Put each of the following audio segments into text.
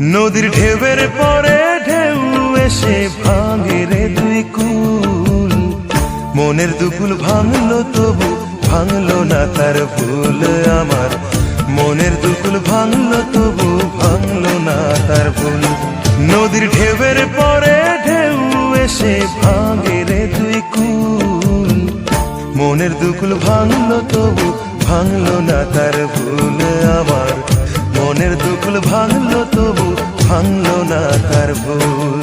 নদীর ঢেউয়ের পরে ঢেউ এসে ভাঙে রে দুই কুল, মনের দুকুল ভাঙলো তবু ভাঙলো না তার ভুল আমার, মনের দুকুল ভাঙলো তবু ভাঙলো না তার ভুল। নদীর ঢেউয়ের পরে ঢেউ এসে ভাঙে রে দুই কুল, মনের দুকুল ভাঙলো তবু ভাঙলো না তার ভুল আমার, মনের দুকুল ভাঙলো তবু ভাঙলো না তার ভুল।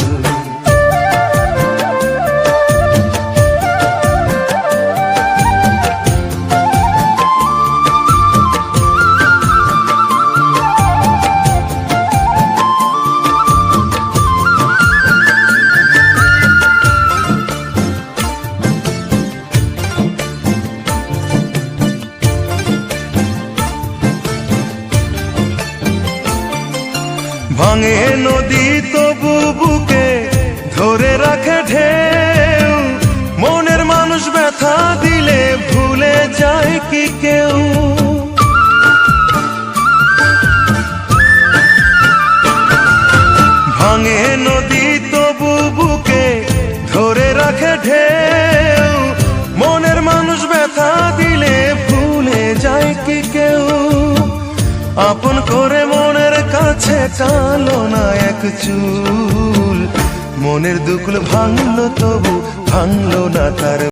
ভাঙে নদী তবু বুকে ধরে রাখে ঢেউ, মনের মানুষ ব্যথা দিলে ভুলে যায় কি কেউ। ভাঙে নদী তবু বুকে ধরে রাখে ঢেউ, মনের মানুষ ব্যথা দিলে ভুলে যায় কি কেউ। আপন করে মনের কাছে টানো না এক চুল, মনের দুকুল ভাঙলো তবু ভাঙলো না তার